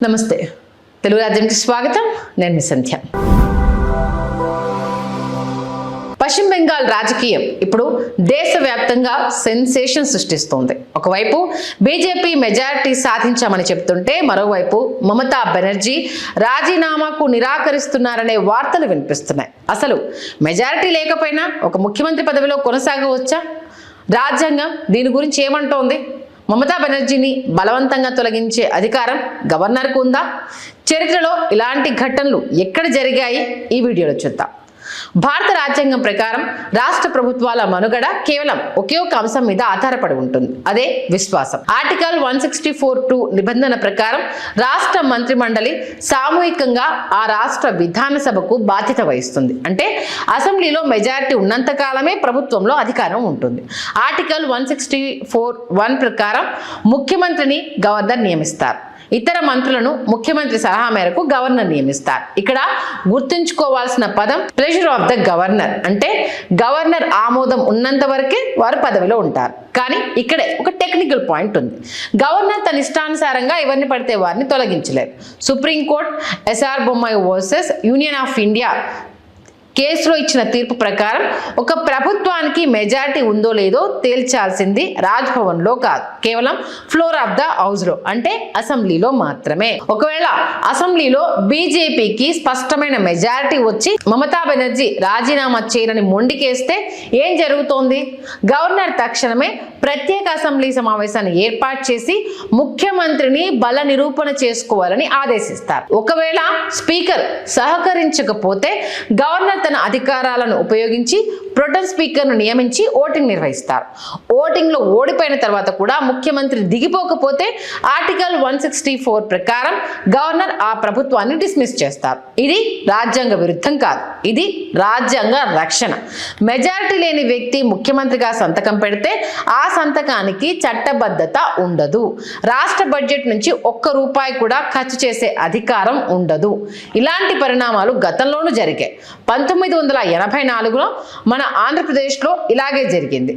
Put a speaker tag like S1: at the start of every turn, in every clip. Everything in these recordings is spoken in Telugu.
S1: నమస్తే తెలుగు రాజ్యానికి స్వాగతం నేను మీ సంధ్య పశ్చిమ బెంగాల్ రాజకీయం ఇప్పుడు దేశవ్యాప్తంగా సెన్సేషన్ సృష్టిస్తోంది. ఒకవైపు బీజేపీ మెజారిటీ సాధించామని చెప్తుంటే మరోవైపు మమతా బెనర్జీ రాజీనామాకు నిరాకరిస్తున్నారనే వార్తలు వినిపిస్తున్నాయి. అసలు మెజారిటీ లేకపోయినా ఒక ముఖ్యమంత్రి పదవిలో కొనసాగవచ్చా? రాజ్యాంగం దీని గురించి ఏమంటోంది? మమతా బెనర్జీని బలవంతంగా తొలగించే అధికారం గవర్నర్కు ఉందా? చరిత్రలో ఇలాంటి ఘటనలు ఎక్కడ జరిగాయి? ఈ వీడియోలో చూద్దాం. భారత రాజ్యాంగం ప్రకారం రాష్ట్ర ప్రభుత్వాల మనుగడ కేవలం ఒకే ఒక అంశం మీద ఆధారపడి ఉంటుంది. అదే విశ్వాసం. ఆర్టికల్ 164(2) నిబంధన ప్రకారం రాష్ట్ర మంత్రిమండలి సామూహికంగా ఆ రాష్ట్ర విధానసభకు బాధ్యత వహిస్తుంది. అంటే అసెంబ్లీలో మెజారిటీ ఉన్నంత కాలమే ప్రభుత్వంలో అధికారం ఉంటుంది. ఆర్టికల్ 164(1) ప్రకారం ముఖ్యమంత్రిని గవర్నర్ నియమిస్తారు. ఇతర మంత్రులను ముఖ్యమంత్రి సలహా మేరకు గవర్నర్ నియమిస్తారు. ఇక్కడ గుర్తుంచుకోవాల్సిన పదం ప్రెషర్ ఆఫ్ ద గవర్నర్. అంటే గవర్నర్ ఆమోదం ఉన్నంత వరకే వారు పదవిలో ఉంటారు. కానీ ఇక్కడే ఒక టెక్నికల్ పాయింట్ ఉంది. గవర్నర్ తన ఇష్టానుసారంగా ఎవరిని పడితే వారిని తొలగించలేరు. Supreme court S R Bommai versus union of India కేసులో ఇచ్చిన తీర్పు ప్రకారం ఒక ప్రభుత్వానికి మెజారిటీ ఉందో లేదో తేల్చాల్సింది రాజ్భవన్ లో కాదు, కేవలం ఫ్లోర్ ఆఫ్ ద హౌస్ లో, అంటే అసెంబ్లీలో మాత్రమే. ఒకవేళ అసెంబ్లీలో బీజేపీకి స్పష్టమైన మెజారిటీ వచ్చి మమతా బెనర్జీ రాజీనామా చేయనని మొండికేస్తే ఏం జరుగుతోంది? గవర్నర్ తక్షణమే ప్రత్యేక అసెంబ్లీ సమావేశాన్ని ఏర్పాటు చేసి ముఖ్యమంత్రిని బల నిరూపణ చేసుకోవాలని ఆదేశిస్తారు. ఒకవేళ స్పీకర్ సహకరించకపోతే గవర్నర్ తన అధికారాలను ఉపయోగించి ప్రొటెం స్పీకర్ ను నియమించి ఓటింగ్ నిర్వహిస్తారు. ఓటింగ్ లో ఓడిపోయిన తర్వాత కూడా ముఖ్యమంత్రి దిగిపోకపోతే ఆర్టికల్ 164 ప్రకారం గవర్నర్ ఆ ప్రభుత్వాన్ని డిస్మిస్ చేస్తారు. ఇది రాజ్యాంగ విరుద్ధం కాదు, ఇది రాజ్యాంగ రక్షణ. మెజారిటీ లేని వ్యక్తి ముఖ్యమంత్రిగా సంతకం పెడితే ఆ సంతకానికి చట్టబద్ధత ఉండదు. రాష్ట్ర బడ్జెట్ నుంచి ₹1 కూడా ఖర్చు చేసే అధికారం ఉండదు. ఇలాంటి పరిణామాలు గతంలోనూ జరిగాయి. 1984లో మన ఆంధ్రప్రదేశ్లో ఇలాగే జరిగింది.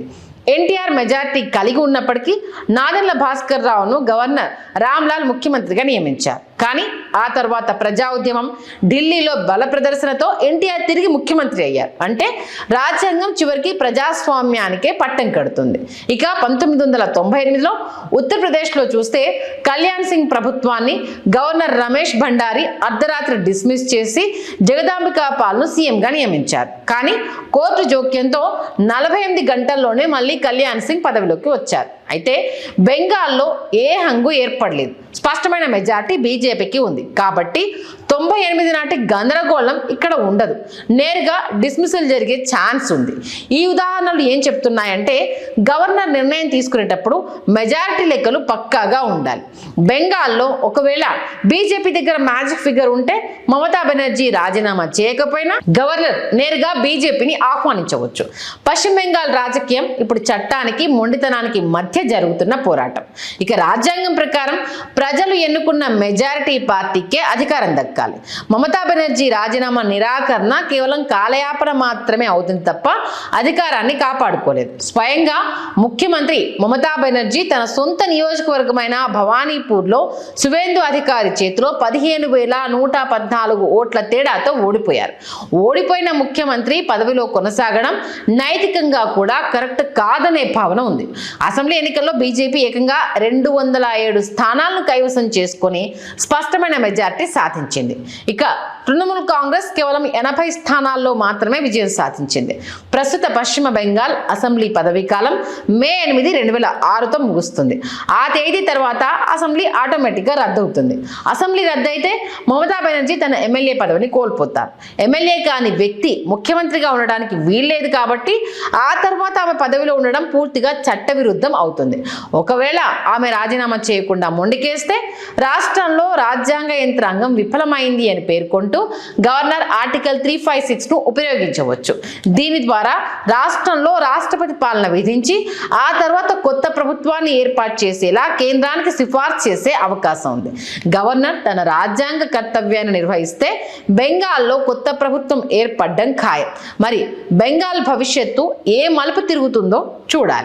S1: ఎన్టీఆర్ మెజార్టీ కలిగి ఉన్నప్పటికీ నాదెండ్ల భాస్కర్ రావును గవర్నర్ రామ్లాల్ ముఖ్యమంత్రిగా నియమించారు. కానీ ఆ తర్వాత ప్రజా ఉద్యమం, ఢిల్లీలో బల ప్రదర్శనతో ఎన్టీఆర్ తిరిగి ముఖ్యమంత్రి అయ్యారు. అంటే రాజ్యాంగం చివరికి ప్రజాస్వామ్యానికే పట్టం కడుతుంది. ఇక 1998లో ఉత్తరప్రదేశ్లో చూస్తే కళ్యాణ్ సింగ్ ప్రభుత్వాన్ని గవర్నర్ రమేష్ భండారి అర్ధరాత్రి డిస్మిస్ చేసి జగదాంబికా పాల్ను సీఎంగా నియమించారు. కానీ కోర్టు జోక్యంతో 48 గంటల్లోనే మళ్ళీ కళ్యాణ్ సింగ్ పదవిలోకి వచ్చారు. అయితే బెంగాల్లో ఏ హంగు ఏర్పడలేదు. స్పష్టమైన మెజార్టీ బీజేపీకి ఉంది కాబట్టి 98 నాటి గందరగోళం ఇక్కడ ఉండదు. నేరుగా డిస్మిసల్ జరిగే ఛాన్స్ ఉంది. ఈ ఉదాహరణలు ఏం చెప్తున్నాయంటే గవర్నర్ నిర్ణయం తీసుకునేటప్పుడు మెజారిటీ లెక్కలు పక్కాగా ఉండాలి. బెంగాల్లో ఒకవేళ బీజేపీ దగ్గర మ్యాజిక్ ఫిగర్ ఉంటే మమతా బెనర్జీ రాజీనామా చేయకపోయినా గవర్నర్ నేరుగా బీజేపీని ఆహ్వానించవచ్చు. పశ్చిమ బెంగాల్ రాజకీయం ఇప్పుడు చట్టానికి మొండితనానికి మధ్య జరుగుతున్న పోరాటం. ఇక రాజ్యాంగం ప్రకారం ప్రజలు ఎన్నుకున్న మెజారిటీ పార్టీకే అధికారం దక్కాలి. మమతా బెనర్జీ రాజీనామా నిరాకరణ కేవలం కాలయాపన మాత్రమే అవుతుంది తప్ప అధికారాన్ని కాపాడుకోలేదు. స్వయంగా ముఖ్యమంత్రి మమతా బెనర్జీ తన సొంత నియోజకవర్గమైన భవానీపూర్లో సువేందు అధికారి చేతిలో 15,114 ఓట్ల తేడాతో ఓడిపోయారు. ఓడిపోయిన ముఖ్యమంత్రి పదవిలో కొనసాగడం నైతికంగా కూడా కరెక్ట్ కాదనే భావన ఉంది. అసెంబ్లీ ఎన్నికల్లో బీజేపీ ఏకంగా 207 స్థానాలను కైవసం చేసుకుని స్పష్టమైన మెజార్టీ సాధించింది. ఇక తృణమూల్ కాంగ్రెస్ కేవలం 80 స్థానాల్లో మాత్రమే విజయం సాధించింది. ప్రస్తుత పశ్చిమ బెంగాల్ అసెంబ్లీ పదవీ కాలం మే 8, 2006తో ముగుస్తుంది. ఆ తేదీ తర్వాత అసెంబ్లీ ఆటోమేటిక్గా రద్దవుతుంది. అసెంబ్లీ రద్దయితే మమతా బెనర్జీ తన ఎమ్మెల్యే పదవిని కోల్పోతారు. ఎమ్మెల్యే కాని వ్యక్తి ముఖ్యమంత్రిగా ఉండడానికి వీల్లేదు కాబట్టి ఆ తర్వాత ఆమె పదవిలో ఉండడం పూర్తిగా చట్టవిరుద్ధం అవుతుంది. ఒకవేళ ఆమె రాజీనామా చేయకుండా మొండికేస్తే రాష్ట్రంలో రాజ్యాంగ యంత్రాంగం విఫలమైంది అని పేర్కొంటూ గవర్నర్ ఆర్టికల్ 356ను ఉపయోగించవచ్చు. దీని ద్వారా రాష్ట్రంలో రాష్ట్రపతి పాలన విధించి ఆ తర్వాత కొత్త ప్రభుత్వాన్ని ఏర్పాటు చేసేలా కేంద్రానికి సిఫార్సు చేసే అవకాశం ఉంది. గవర్నర్ తన రాజ్యాంగ కర్తవ్యాన్ని నిర్వహిస్తే బెంగాల్లో కొత్త ప్రభుత్వం ఏర్పడడం ఖాయం. మరి బెంగాల్ భవిష్యత్తు ఏ మలుపు తిరుగుతుందో చూడాలి.